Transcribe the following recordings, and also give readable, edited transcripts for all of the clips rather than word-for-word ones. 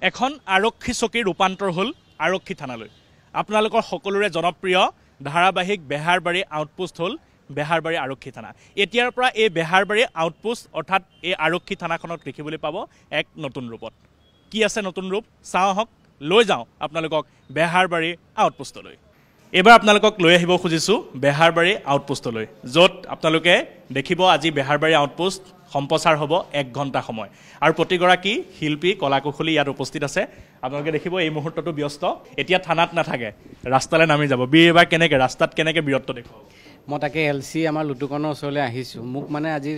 এখন আৰক্ষী চকীৰ ৰূপান্তৰ হ'ল আৰক্ষী থানালৈ। আপোনালোকৰ সকলোৰে জনপ্ৰিয় ধাৰাবাহিক বেহাৰবাৰী আউটপোষ্ট হ'ল বেহাৰবাৰী আৰক্ষী থানা। এতিয়াৰ পৰা এই বেহাৰবাৰী আউটপোষ্ট অৰ্থাৎ এই আৰক্ষী থানাখনক দেখিবলৈ পাব এক নতুন ৰূপত। কি আছে নতুন ৰূপ চাওঁ আহক, লৈ যাওঁ আপোনালোকক বেহাৰবাৰী আউটপোষ্টলৈ। এইবাৰ আপোনালোকক লৈ আহিব খুজিছোঁ বেহাৰবাৰী আউটপোষ্টলৈ, য'ত আপোনালোকে দেখিব আজি বেহাৰবাৰী আউটপোষ্ট সম্প্ৰচাৰ হ'ব 1 ঘণ্টা সময় আৰু প্ৰতিগৰাকী শিল্পী কলাকুশলী ইয়াত উপস্থিত আছে। আপোনালোকে দেখিব এই মুহূৰ্তটো ব্যস্ত, এতিয়া থানাত নাথাকে, ৰাস্তালৈ নামি যাব। বীৰ এইবাৰ কেনেকৈ ৰাস্তাত কেনেকৈ বীৰত্ব দেখুৱাব? মই তাকে LC আমাৰ লুটুকনৰ ওচৰলৈ আহিছোঁ। মোক মানে আজি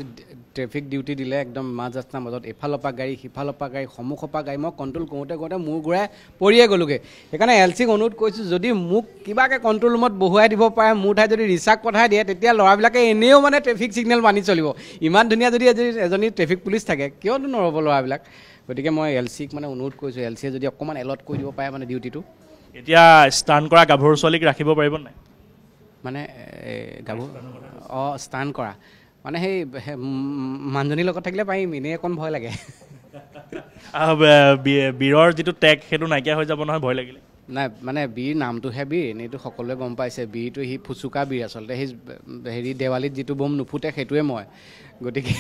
ট্ৰেফিক ডিউটি দিলে, একদম মাজ ৰাস্তাৰ মাজত এফালৰ পৰা গাড়ী সিফালৰ পৰা গাড়ী সন্মুখৰ পৰা গাড়ী, মই কণ্ট্ৰল কৰোঁতে মূৰ ঘূৰাই পৰিয়ে গ'লোগৈ। সেইকাৰণে LCক অনুৰোধ কৰিছোঁ, যদি মোক কিবাকৈ কণ্ট্ৰল ৰুমত বহুৱাই দিব পাৰে, মোৰ ঠাইত যদি ৰিচাৰ্জ পঠাই দিয়ে, তেতিয়া ল'ৰাবিলাকে এনেও মানে ট্ৰেফিক ছিগনেল মানি চলিব। ইমান ধুনীয়া যদি এজনী ট্ৰেফিক পুলিচ থাকে, কিয়নো নৰ'ব ল'ৰাবিলাক। গতিকে মই LCক মানে অনুৰোধ কৰিছোঁ, LCয়ে যদি অকণমান এলট কৰি দিব পাৰে মানে ডিউটিটো। এতিয়া ষ্টাণ্ট কৰা গাভৰু ছোৱালীক ৰাখিব পাৰিব নাই? মানে গাভৰু ষ্টাণ্ট কৰা মানে সেই মানুহজনীৰ লগত থাকিলে পাৰিম, এনেই অকণ ভয় লাগে। বীৰৰ যিটো টেগ সেইটো নাইকিয়া হৈ যাব নহয় ভয় লাগিলে? নাই মানে বীৰ নামটোহে বীৰ, এনেইতো সকলোৱে গম পাইছে বীৰটো সি ফুচুকা বীৰ আচলতে। সেই হেৰি দেৱালীত যিটো বম নুফুটে সেইটোৱে মই। গতিকে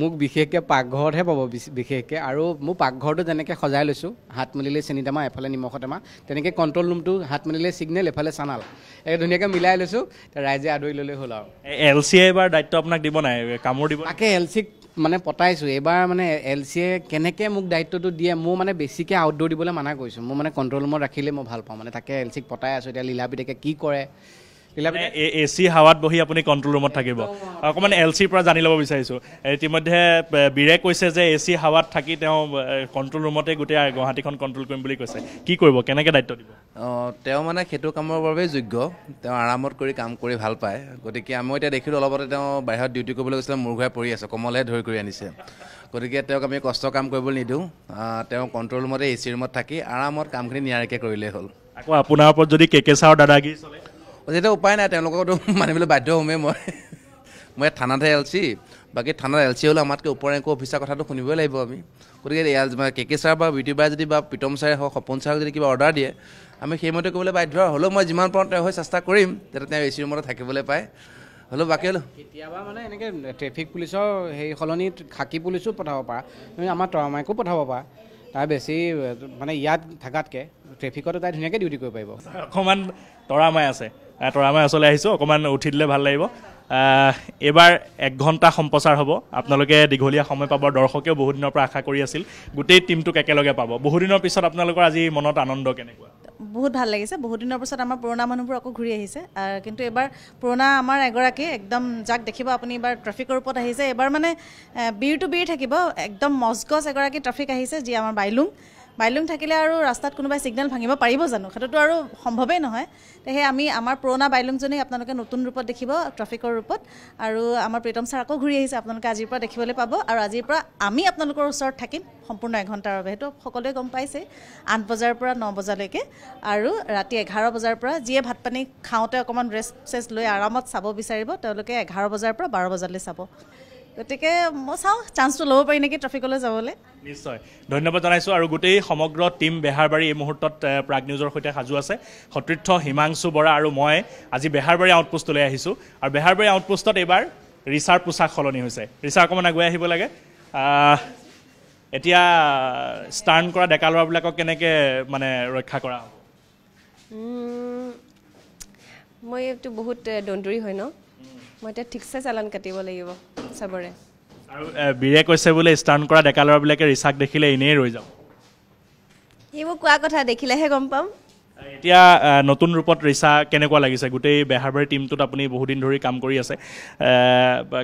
মোক বিশেষকৈ পাকঘৰতহে পাব বিশেষকৈ। আৰু মোৰ পাকঘৰটো যেনেকৈ সজাই লৈছোঁ, হাত মেলিলে চেনি টেমা, এফালে নিমখৰ টেমা, তেনেকৈ কণ্ট্ৰল ৰুমটো হাত মেলিলে ছিগনেল, এফালে চানাল, এই ধুনীয়াকৈ মিলাই লৈছোঁ। ৰাইজে আদৰি ল'লেই হ'ল আৰু। LCয়ে এইবাৰ দায়িত্ব আপোনাক দিব নাই, কামোৰ দিব? তাকে LCক মানে পতাইছোঁ এইবাৰ। মানে LCয়ে কেনেকৈ মোক দায়িত্বটো দিয়ে, মোৰ মানে বেছিকৈ আউটডোৰ দিবলৈ মানা কৰিছোঁ। মোৰ মানে কণ্ট্ৰল ৰুমত ৰাখিলে মই ভাল পাওঁ, মানে তাকে LCক পতাই আছোঁ। এতিয়া লীলাবিতেকে কি কৰে, AC হাৱাত বহি আপুনি কণ্ট্ৰল ৰুমত থাকিব। অকণমান LCৰ পৰা জানি ল'ব বিচাৰিছোঁ। ইতিমধ্যে বীৰে কৈছে যে AC হাৱাত থাকি তেওঁ কণ্ট্ৰল ৰুমতে গোটেই গুৱাহাটীখন কণ্ট্ৰল কৰিম বুলি কৈছে। কি কৰিব, কেনেকৈ দায়িত্ব দিব? তেওঁ মানে সেইটো কামৰ বাবে যোগ্য, তেওঁ আৰামত কৰি কাম কৰি ভাল পায়। গতিকে মই এতিয়া দেখিলোঁ অলপতে তেওঁ বাহিৰত ডিউটি কৰিবলৈ গৈছিলে, মূৰ ঘূৰাই পৰি আছে, কমলেহে ধৰি কৰি আনিছে। গতিকে তেওঁক আমি কষ্ট কাম কৰিবলৈ নিদিওঁ, তেওঁ কণ্ট্ৰল ৰুমতে AC ৰুমত থাকি আৰামত কামখিনি নিয়াৰিকৈ কৰিলেই হ'ল। আকৌ আপোনাৰ ওপৰত যদি কেকেচাৰ দাদাগিৰি চলে? যেতিয়া উপায় নাই, তেওঁলোককতো মানিবলৈ বাধ্য হ'মেই। মই থানাতহে LC, বাকী থানাত LC হ'লে আমাতকৈ ওপৰৰ ৰেংকৰ অফিচাৰ কথাটো শুনিবই লাগিব আমি। গতিকে KK ছাৰ বা বিউটি বাই যদি বা প্ৰীতম ছাৰে হওক, সপোন ছাৰক যদি কিবা অৰ্ডাৰ দিয়ে, আমি সেইমতে কৰিবলৈ বাধ্য হ'লেও মই যিমান পাৰোঁ তেওঁ হৈ চেষ্টা কৰিম যাতে তেওঁ AC ৰুমতে থাকিবলৈ পায়। হ'লেও বাকী হ'লেও কেতিয়াবা মানে এনেকৈ ট্ৰেফিক পুলিচৰ সেই সলনি খাকী পুলিচো পঠাব পাৰা, আমাৰ টৰামাইকো পঠাব পাৰা। তাৰ বেছি মানে ইয়াত থকাতকৈ ট্ৰেফিকতো তাই ধুনীয়াকৈ ডিউটি কৰিব পাৰিব। অকণমান তৰামাই আছে, তৰামাই ওচৰলৈ আহিছোঁ, অকণমান উঠি দিলে ভাল লাগিব। এইবাৰ 1 ঘণ্টা সম্প্ৰচাৰ হ'ব, আপোনালোকে দীঘলীয়া সময় পাব। দৰ্শকেও বহুদিনৰ পৰা আশা কৰি আছিল, গোটেই টীমটোক একেলগে পাব। বহুদিনৰ পিছত আপোনালোকৰ আজি মনত আনন্দ কেনেকুৱা? বহুত ভাল লাগিছে। বহুত দিনৰ পিছত আমাৰ পুৰণা মানুহবোৰ আকৌ ঘূৰি আহিছে, কিন্তু এইবাৰ পুৰণা আমাৰ এগৰাকী একদম যাক দেখিব আপুনি এইবাৰ ট্ৰেফিকৰ ওপৰত আহিছে। এইবাৰ মানে বীৰ টু বীৰ থাকিব, একদম মজগজ এগৰাকী ট্ৰেফিক আহিছে, যি আমাৰ বাইলুং থাকিলে আৰু ৰাস্তাত কোনোবাই ছিগনেল ভাঙিব পাৰিব জানো? সেইটোতো আৰু সম্ভৱেই নহয়। সেয়ে আমি আমাৰ পুৰণা বাইলুংজনীক আপোনালোকে নতুন ৰূপত দেখিব, ট্ৰেফিকৰ ৰূপত। আৰু আমাৰ প্ৰীতম ছাৰ আকৌ ঘূৰি আহিছে, আপোনালোকে আজিৰ পৰা দেখিবলৈ পাব। আৰু আজিৰ পৰা আমি আপোনালোকৰ ওচৰত থাকিম সম্পূৰ্ণ 1 ঘণ্টাৰ বাবে। সেইটো সকলোৱে গম পাইছে, 8 বজাৰ পৰা 9 বজালৈকে, আৰু ৰাতি 11 বজাৰ পৰা যিয়ে ভাত পানী খাওঁতে অকণমান ৰেষ্ট লৈ আৰামত চাব বিচাৰিব, তেওঁলোকে 11 বজাৰ পৰা 12 বজালৈ চাব। গতিকে মই চাওঁ চান্সটো ল'ব পাৰি নেকি ট্ৰেফিকলৈ যাবলৈ। নিশ্চয় ধন্যবাদ জনাইছোঁ। আৰু গোটেই সমগ্ৰ টীম বেহাৰবাৰী এই মুহূৰ্তত প্ৰাগ নিউজৰ সৈতে সাজু আছে। সতীৰ্থ হিমাংশু বৰা আৰু মই আজি বেহাৰবাৰী আউটপোষ্টলৈ আহিছোঁ। আৰু বেহাৰবাৰী আউটপোষ্টত এইবাৰ ৰিচাৰ পোছাক সলনি হৈছে। ৰিচা অকণমান আগুৱাই আহিব লাগে। এতিয়া ষ্টাৰ্ণ কৰা ডেকা ল'ৰাবিলাকক কেনেকৈ মানে ৰক্ষা কৰা হ'ব? মই এইটো বহুত দন্দুৰী হয় ন, মই এতিয়া ঠিকছে চালান কাটিব লাগিব চবৰে। আৰু বীৰে কৈছে বোলে ষ্টাৰ্ণ কৰা ডেকা ল'ৰাবিলাকে ৰিচাক দেখিলে এনেই ৰৈ যাওঁ। এইবোৰ কোৱা কথা, দেখিলেহে গম পাম। এতিয়া নতুন ৰূপত ৰিচা কেনেকুৱা লাগিছে? গোটেই বেহাৰবাৰী টীমটোত আপুনি বহুদিন ধৰি কাম কৰি আছে,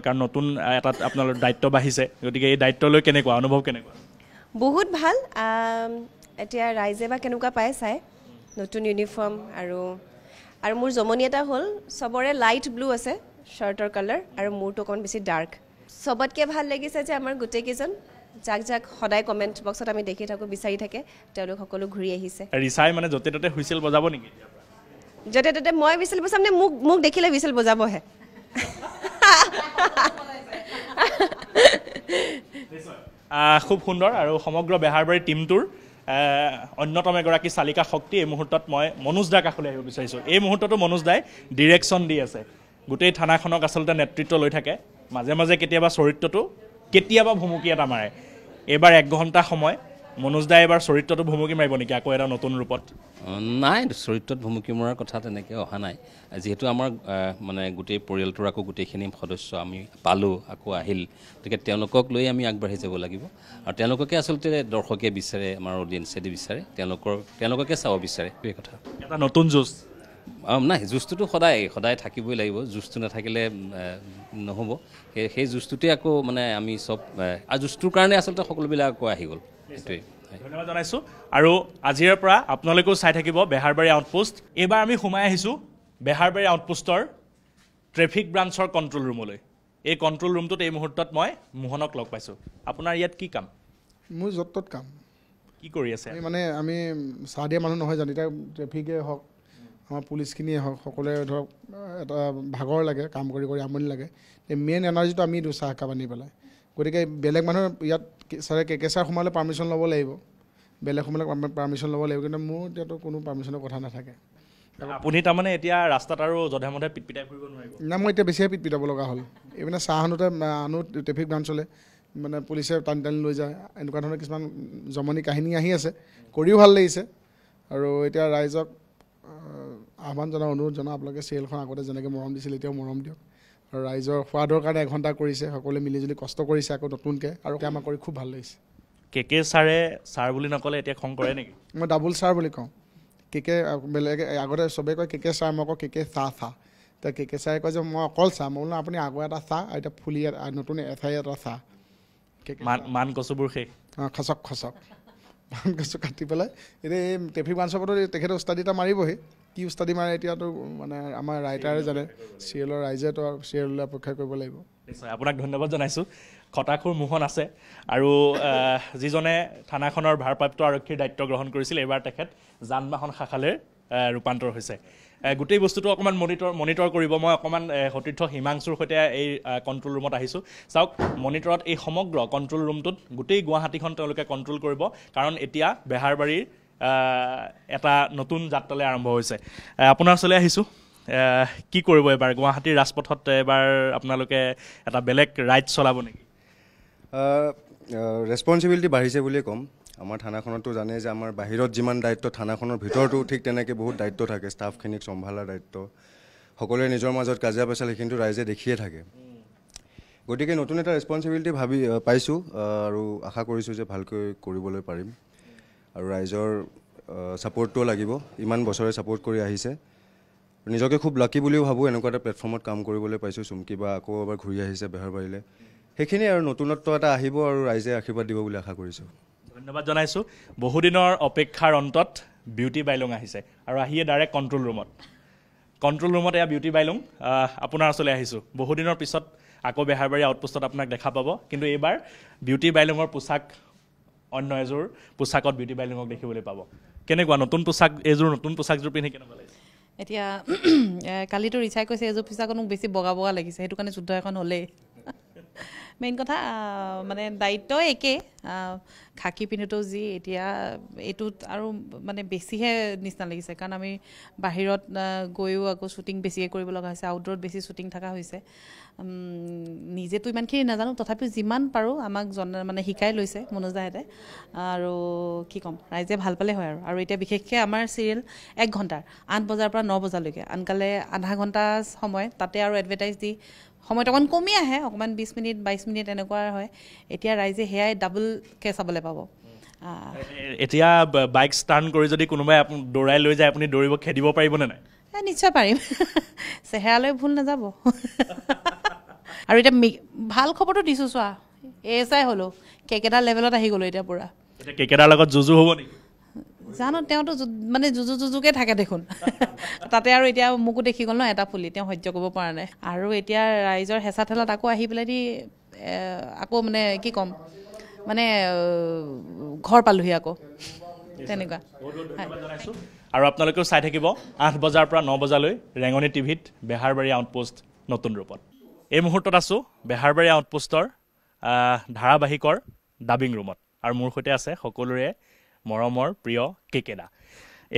কাৰণ নতুন এটাত আপোনালোকৰ দায়িত্ব বাঢ়িছে। গতিকে এই দায়িত্ব লৈ কেনেকুৱা অনুভৱ, কেনেকুৱা? বহুত ভাল। এতিয়া ৰাইজে বা কেনেকুৱা পায় চাই নতুন ইউনিফৰ্ম। আৰু মোৰ জমনি এটা হ'ল, চবৰে লাইট ব্লু আছে শ্বাৰ্টৰ কালাৰ, আৰু মোৰটো অকণমান বেছি ডাৰ্ক। চবতকৈ ভাল লাগিছে যে আমাৰ গোটেইকেইজন যাক সদায় কমেণ্ট বক্সত আমি দেখি থাকোঁ, বিচাৰি থাকে, তেওঁলোক সকলো ঘূৰি আহিছে। ৰিচাই মানে য'তে ত'তে হুইচেল বজাব নেকি? য'তে ত'তে মই হুইচেল বজাম নে? মোক দেখিলে হুইচেল বজাবহে। খুব সুন্দৰ। আৰু সমগ্ৰ বেহাৰবাৰী টীমটোৰ অন্যতম এগৰাকী চালিকা শক্তি এই মুহূৰ্তত মই মনোজ দাৰ কাষলৈ আহিব বিচাৰিছোঁ এই মুহূৰ্ততো মনোজ দাই ডিৰেকশ্যন দি আছে গোটেই থানাখনক আচলতে নেতৃত্ব লৈ থাকে মাজে মাজে কেতিয়াবা চৰিত্ৰটো কেতিয়াবা ভুমুকি এটা মাৰে এইবাৰ 1 ঘণ্টা সময় মনোজ দাই এবাৰ চৰিত্ৰটো ভুমুকি মাৰিব নেকি আকৌ এটা নতুন ৰূপত নাই চৰিত্ৰত ভুমুকি মৰাৰ কথা তেনেকৈ অহা নাই যিহেতু আমাৰ মানে গোটেই পৰিয়ালটোৰ আকৌ গোটেইখিনি সদস্য আমি পালোঁ আকৌ আহিল গতিকে তেওঁলোকক লৈ আমি আগবাঢ়ি যাব লাগিব আৰু তেওঁলোককে আচলতে দৰ্শকে বিচাৰে আমাৰ অডিয়েঞ্চেদি বিচাৰে তেওঁলোককে চাব বিচাৰে এই কথা এটা নতুন যুঁজ নাই যুঁজটোতো সদায় থাকিবই লাগিব যুঁজটো নাথাকিলে নহ'ব সেই যুঁজটোতে আকৌ মানে আমি চব আৰু যুঁজটোৰ কাৰণে আচলতে সকলোবিলাক আকৌ আহি গ'ল সেইটোৱেই ধন্যবাদ জনাইছোঁ আৰু আজিৰে পৰা আপোনালোকেও চাই থাকিব বেহাৰবাৰী আউটপোষ্ট এইবাৰ আমি সোমাই আহিছোঁ বেহাৰবাৰী আউটপোষ্টৰ ট্ৰেফিক ব্ৰাঞ্চৰ কণ্ট্ৰল ৰুমলৈ এই কণ্ট্ৰল ৰুমটোত এই মুহূৰ্তত মই মোহনক লগ পাইছোঁ আপোনাৰ ইয়াত কি কাম মোৰ য'ত ত'ত কাম কি কৰি আছে মানে আমি চাহ দিয়া মানুহ নহয় জানো এতিয়া ট্ৰেফিকে হওক আমাৰ পুলিচখিনিয়ে হওক সকলোৱে ধৰক এটা ভাগৰ লাগে কাম কৰি আমনি লাগে মেইন এনাৰ্জিটো আমি দিওঁ চাহ একাপ আনি পেলাই গতিকে বেলেগ মানুহৰ ইয়াত ছাৰে কে ছাৰ সোমালে পাৰ্মিশ্যন ল'ব লাগিব বেলেগ সোমালে পাৰ্মিশ্যন ল'ব লাগিব কিন্তু মোৰ এতিয়াতো কোনো পাৰ্মিশ্যনৰ কথা নাথাকে আপুনি তাৰমানে এতিয়া ৰাস্তাত আৰু জধে মধে পিটপিটাই ফুৰিব নোৱাৰিব না মই এতিয়া বেছিহে পিটপিটাব লগা হ'ল এইপিনে চাহ আনোতে আনো ট্ৰেফিক ব্ৰাঞ্চলৈ মানে পুলিচে টানি লৈ যায় এনেকুৱা ধৰণৰ কিছুমান জমনি কাহিনী আহি আছে কৰিও ভাল লাগিছে আৰু এতিয়া ৰাইজক আহ্বান জনাওঁ অনুৰোধ জনাওঁ আপোনালোকে চিৰিয়েলখন আগতে যেনেকৈ মৰম দিছিল এতিয়াও মৰম দিয়ক আৰু ৰাইজৰ সোৱাদৰ কাৰণে 1 ঘণ্টা কৰিছে সকলোৱে মিলিজুলি কষ্ট কৰিছে আকৌ নতুনকৈ আৰু আমাৰ কৰি খুব ভাল লাগিছে কে ছাৰে ছাৰ বুলি নক'লে এতিয়া খং কৰে নেকি মই ডাবুল ছাৰ বুলি কওঁ কে বেলেগে আগতে চবেই কয় কে ছাৰ মই কওঁ কে চাহ এতিয়া কে ছাৰে কয় যে মই অকল চাহ মই বোলো আপুনি আগৰ এটা চাহ আৰু এতিয়া ফুলি নতুন এঠাই এটা চাহ মান কচুবোৰ শেষ খচক মান কচু কাটি পেলাই এতিয়া এই ট্ৰেফিক ব্ৰাঞ্চৰ পদত তেখেতে উস্তাদি এটা মাৰিবহি কি উস্তাদি মাৰে এতিয়াতো মানে আমাৰ ৰাইটাৰে জানে চিৰিয়েলৰ ৰাইজেতো চিৰিয়েললৈ অপেক্ষা কৰিব লাগিব নিশ্চয় আপোনাক ধন্যবাদ জনাইছোঁ খটাখুৰ মোহন আছে আৰু যিজনে থানাখনৰ ভাৰপ্ৰাপ্ত আৰক্ষীৰ দায়িত্ব গ্ৰহণ কৰিছিল এইবাৰ তেখেত যান বাহন শাখালৈ ৰূপান্তৰ হৈছে গোটেই বস্তুটো অকণমান মনিটৰ কৰিব মই অকণমান সতীৰ্থ হিমাংশুৰ সৈতে এই কণ্ট্ৰল ৰুমত আহিছোঁ চাওক মনিটৰত এই সমগ্ৰ কণ্ট্ৰল ৰুমটোত গোটেই গুৱাহাটীখন তেওঁলোকে কণ্ট্ৰল কৰিব কাৰণ এতিয়া বেহাৰবাৰীৰ এটা নতুন যাত্ৰালৈ আৰম্ভ হৈছে আপোনাৰ ওচৰলৈ আহিছোঁ কি কৰিব এবাৰ গুৱাহাটীৰ ৰাজপথত এবাৰ আপোনালোকে এটা বেলেগ ৰাইড চলাব নেকি ৰেছপনচিবিলিটি বাঢ়িছে বুলিয়ে ক'ম আমাৰ থানাখনতো জানে যে আমাৰ বাহিৰত যিমান দায়িত্ব থানাখনৰ ভিতৰতো ঠিক তেনেকৈ বহুত দায়িত্ব থাকে ষ্টাফখিনিক চম্ভালাৰ দায়িত্ব সকলোৱে নিজৰ মাজত কাজিয়া পেচাল সেইখিনিতো ৰাইজে দেখিয়ে থাকে গতিকে নতুন এটা ৰেছপনচিবিলিটি পাইছোঁ আৰু আশা কৰিছোঁ যে ভালকৈ কৰিবলৈ পাৰিম আৰু ৰাইজৰ ছাপৰ্টটোও লাগিব ইমান বছৰে ছাপৰ্ট কৰি আহিছে নিজকে খুব লাকি বুলিও ভাবোঁ এনেকুৱা এটা প্লেটফৰ্মত কাম কৰিবলৈ পাইছোঁ চুমকি বা আকৌ এবাৰ ঘূৰি আহিছে বেহাৰবাৰীলৈ সেইখিনি আৰু নতুনত্ব এটা আহিব আৰু ৰাইজে আশীৰ্বাদ দিব বুলি আশা কৰিছোঁ ধন্যবাদ জনাইছোঁ বহুদিনৰ অপেক্ষাৰ অন্তত বিউটি বাইলুং আহিছে আৰু আহিয়ে ডাইৰেক্ট কণ্ট্ৰল ৰুমত এয়া বিউটি বাইলুং আপোনাৰ ওচৰলৈ আহিছোঁ বহুদিনৰ পিছত আকৌ বেহাৰবাৰী আউটপোষ্টত আপোনাক দেখা পাব কিন্তু এইবাৰ বিউটি বাইলুঙৰ পোছাক অন্য এযোৰ পোছাকত বিউটি বাইলুঙক দেখিবলৈ পাব কেনেকুৱা নতুন পোছাকযোৰ পিন্ধি কেনেকুৱা লাগিছে এতিয়া কালিতো ৰিচাই কৈছে এযোৰ পোছাকত মোক বেছি বগা লাগিছে সেইটো কাৰণে যুদ্ধ এখন হ'লেই মেইন কথা মানে দায়িত্ব একে খাকি পিন্ধোতেও যি এতিয়া এইটোত আৰু মানে বেছিহে নিচিনা লাগিছে কাৰণ আমি বাহিৰত গৈও আকৌ শ্বুটিং বেছিকৈ কৰিব লগা হৈছে আউটডোৰত বেছি শ্বুটিং থকা হৈছে নিজেতো ইমানখিনি নাজানো তথাপিও যিমান পাৰোঁ আমাক মানে শিকাই লৈছে মনোজদাহেঁতে আৰু কি ক'ম ৰাইজে ভাল পালে হয় আৰু এতিয়া বিশেষকৈ আমাৰ চিৰিয়েল 1 ঘণ্টাৰ 8 বজাৰ পৰা 9 বজালৈকে আনকালে আধা ঘণ্টা সময় তাতে আৰু এডভাৰটাইজ দি সময়টো অকণ কমি আহে অকণমান 20 মিনিট 22 মিনিট এনেকুৱা হয় এতিয়া ৰাইজে সেয়াই ডাবলকৈ চাবলৈ পাব এতিয়া বাইক ষ্টাৰ্ণ কৰি যদি কোনোবাই দৌৰাই লৈ যায় আপুনি দৌৰিব খেদিব পাৰিবনে নাই নিশ্চয় পাৰিম চেহেৰালৈ ভুল নাযাব আৰু এতিয়া ভাল খবৰটো দিছোঁ চোৱা এছাই হ'লোঁ কেকেটাৰ লেভেলত আহি গ'লোঁ এতিয়া পূৰা এতিয়া কেকেটাৰ লগত যুঁজু হ'ব নেকি জানো তেওঁতো মানে যুঁজুকে থাকে দেখোন তাতে আৰু এতিয়া মোকো দেখি গ'ল ন এটা ফুলি তেওঁ সহ্য কৰিব পৰা নাই আৰু এতিয়া ৰাইজৰ হেঁচা ঠেলাত আকৌ আহি পেলাই দি আকৌ মানে কি ক'ম মানে ঘৰ পালোহি আকৌ তেনেকুৱা আৰু আপোনালোকেও চাই থাকিব 8 বজাৰ পৰা 9 বজালৈ ৰেঙনি টিভিত বেহাৰবাৰী আউটপোষ্ট নতুন ৰূপত এই মুহূৰ্তত আছোঁ বেহাৰবাৰী আউটপোষ্টৰ ধাৰাবাহিকৰ ডাবিং ৰুমত আৰু মোৰ সৈতে আছে সকলোৰে মৰমৰ প্ৰিয় কেকেদা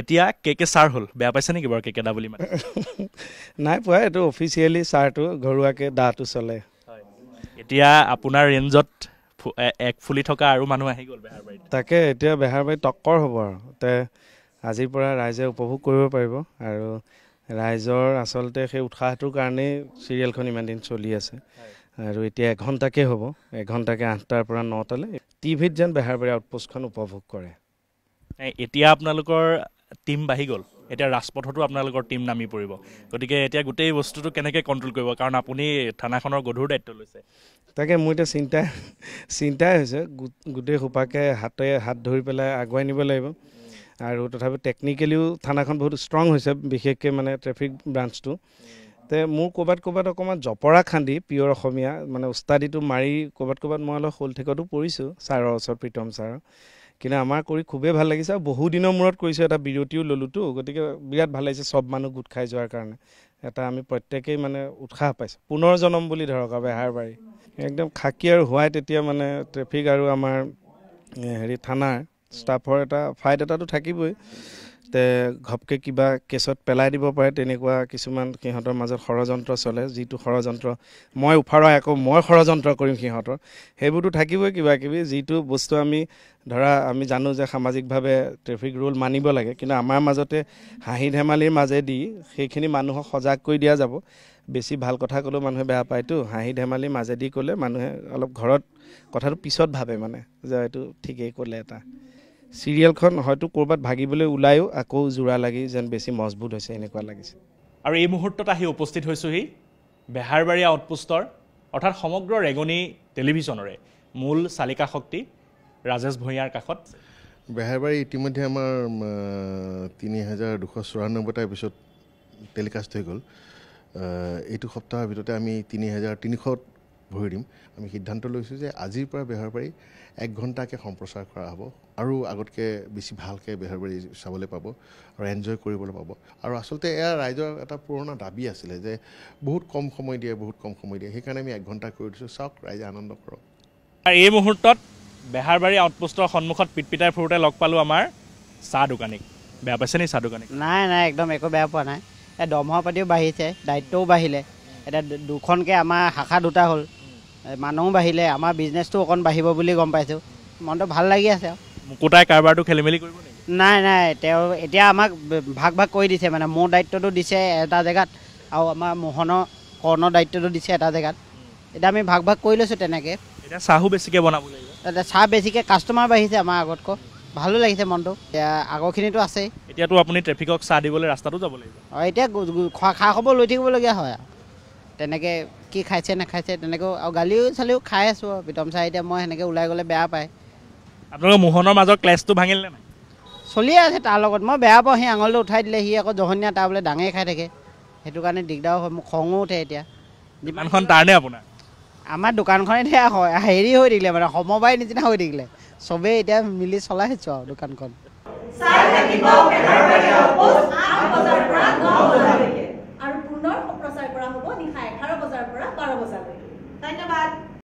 এতিয়া কেকে ছাৰ হ'ল বেয়া পাইছে নেকি বাৰু কেকেদা বুলি মানে নাই পোৱা এইটো অফিচিয়েলি ছাৰটো ঘৰুৱাকৈ দাটো চলে এতিয়া আপোনাৰ ৰেঞ্জত এক ফুলি থকা আৰু মানুহ আহি গ'ল বেহাৰবাৰীত তাকে এতিয়া বেহাৰবাৰীত টক্কৰ হ'ব আৰু তে আজিৰ পৰা ৰাইজে উপভোগ কৰিব পাৰিব আৰু ৰাইজৰ আচলতে সেই উৎসাহটোৰ কাৰণেই চিৰিয়েলখন ইমান দিন চলি আছে আৰু এতিয়া 1 ঘণ্টাকৈ হ'ব 1 ঘণ্টাকৈ 8টাৰ পৰা 9টালৈ টিভিত যেন বেহাৰবাৰী আউটপোষ্টখন উপভোগ কৰে এতিয়া আপোনালোকৰ টিম বাঢ়ি গ'ল এতিয়া ৰাজপথতো আপোনালোকৰ টিম নামি পৰিব গতিকে এতিয়া গোটেই বস্তুটো কেনেকৈ কণ্ট্ৰল কৰিব কাৰণ আপুনি থানাখনৰ গধুৰ দায়িত্ব লৈছে তাকে মোৰ এতিয়া চিন্তাই হৈছে গোটেই সোপাকে হাত ধৰি পেলাই আগুৱাই নিব লাগিব আৰু তথাপি টেকনিকেলিও থানাখন বহুত ষ্ট্ৰং হৈছে বিশেষকৈ মানে ট্ৰেফিক ব্ৰাঞ্চটো তে মোৰ ক'ৰবাত অকণমান জপৰা খান্দি পিয়ৰ অসমীয়া মানে উস্তাদিটো মাৰি ক'ৰবাত মই অলপ শোল ঠেকতো পৰিছোঁ ছাৰৰ ওচৰত প্ৰীতম ছাৰৰ কিন্তু আমাৰ কৰি খুবেই ভাল লাগিছে আৰু বহু দিনৰ মূৰত কৰিছোঁ এটা বিৰতিও ল'লোতো গতিকে বিৰাট ভাল লাগিছে চব মানুহ গোট খাই যোৱাৰ কাৰণে এটা আমি প্ৰত্যেকেই মানে উৎসাহ পাইছোঁ পুনৰ জনম বুলি ধৰক আৰু বেহাৰবাৰী একদম খাকী আৰু হোৱাই তেতিয়া মানে ট্ৰেফিক আৰু আমাৰ থানাৰ ষ্টাফৰ এটা ফাইট এটাতো থাকিবই তে ঘপকৈ কিবা কেছত পেলাই দিব পাৰে তেনেকুৱা কিছুমান সিহঁতৰ মাজত ষড়যন্ত্ৰ চলে যিটো ষড়যন্ত্ৰ মই উফাৰাই আকৌ মই ষড়যন্ত্ৰ কৰিম সিহঁতৰ সেইবোৰতো থাকিবই কিবা কিবি যিটো বস্তু আমি জানো যে সামাজিকভাৱে ট্ৰেফিক ৰুল মানিব লাগে কিন্তু আমাৰ মাজতে হাঁহি ধেমালিৰ মাজেদি সেইখিনি মানুহক সজাগ কৰি দিয়া যাব বেছি ভাল কথা ক'লেও মানুহে বেয়া পায়তো হাঁহি ধেমালিৰ মাজেদি ক'লে মানুহে অলপ ঘৰত কথাটো পিছত ভাবে মানে যে এইটো ঠিকেই ক'লে এটা চিৰিয়েলখন হয়তো ক'ৰবাত ভাগিবলৈ ওলায়ো আকৌ জোৰা লাগি যেন বেছি মজবুত হৈছে এনেকুৱা লাগিছে আৰু এই মুহূৰ্তত আহি উপস্থিত হৈছোহি বেহাৰবাৰী আউটপোষ্টৰ অৰ্থাৎ সমগ্ৰ ৰেঙনি টেলিভিশ্যনৰে মূল চালিকা শক্তি ৰাজেশ ভূঞাৰ কাষত বেহাৰবাৰী ইতিমধ্যে আমাৰ ৩,২৯৪টা এপিছড টেলিকাষ্ট হৈ গ'ল এইটো সপ্তাহৰ ভিতৰতে আমি ৩,৩00 ভৰি দিম আমি সিদ্ধান্ত লৈছোঁ যে আজিৰ পৰা বেহাৰবাৰী 1 ঘণ্টাকৈ সম্প্ৰচাৰ কৰা হ'ব আৰু আগতকৈ বেছি ভালকৈ বেহাৰবাৰী চাবলৈ পাব আৰু এনজয় কৰিবলৈ পাব আৰু আচলতে এয়া ৰাইজৰ এটা পুৰণা দাবী আছিলে যে বহুত কম সময় দিয়ে সেইকাৰণে আমি 1 ঘণ্টা কৰি দিছোঁ চাওক ৰাইজে আনন্দ কৰক আৰু এই মুহূৰ্তত বেহাৰবাৰী আউটপোষ্টৰ সন্মুখত পিটপিটাই ফুৰোতে লগ পালোঁ আমাৰ চাহ দোকানীক বেয়া পাইছে নি চাহ দোকানীক নাই একদম একো বেয়া পোৱা নাই এই দৰমহা পাতিও বাঢ়িছে দায়িত্বও বাঢ়িলে এতিয়া দুখনকৈ আমাৰ শাখা 2টা হ'ল মানুহো বাঢ়িলে আমাৰ বিজনেছটো অকণ বাঢ়িব বুলি গম পাইছোঁ মনটো ভাল লাগি আছে আৰু মুকুতাই কাৰবাৰটো খেলি মেলি কৰিব নেকি নাই তেওঁ এতিয়া আমাক ভাগ কৰি দিছে মানে মোৰ দায়িত্বটো দিছে এটা জেগাত আৰু আমাৰ মোহনৰ কৰ্ণৰ দায়িত্বটো দিছে এটা জেগাত এতিয়া আমি ভাগ কৰি লৈছোঁ তেনেকৈ এতিয়া চাহো বেছিকৈ বনাব লাগিব এতিয়া চাহ বেছিকৈ কাষ্টমাৰ বাঢ়িছে আমাৰ আগতকৈ ভালো লাগিছে মনটো এতিয়া আগৰখিনিতো আছেই এতিয়াতো আপুনি ট্ৰেফিকক চাহ দিবলৈ ৰাস্তাটো যাব লাগিব এতিয়া খা খবৰ লৈ থাকিবলগীয়া হয় আৰু তেনেকৈ কি খাইছে নাখাইছে তেনেকৈ আৰু গালিও চালিও খাই আছোঁ আৰু প্ৰীতম ছাৰ এতিয়া মই সেনেকৈ ওলাই গ'লে বেয়া পায় আপোনালোকৰ মোহনৰ মাজৰ ক্লেছটো ভাঙিলে নাই চলিয়ে আছে তাৰ লগত মই বেয়া পাওঁ সি আঙুলিটো উঠাই দিলে সি আকৌ জহনীয়া তাৰ বোলে ডাঙেই খাই থাকে সেইটো কাৰণে দিগদাৰো হয় মোক খঙো উঠে এতিয়া দোকানখন তাৰনে আপোনাৰ আমাৰ দোকানখন এতিয়া হেৰি হৈ থাকিলে মানে সমবায় নিচিনা হৈ থাকিলে চবেই এতিয়া মিলি চলাইছোঁ আৰু দোকানখন আৰু পুনৰ প্ৰচাৰ কৰা হ'ব নিশা 11 বজাৰ পৰা 12 বজালৈ ধন্যবাদ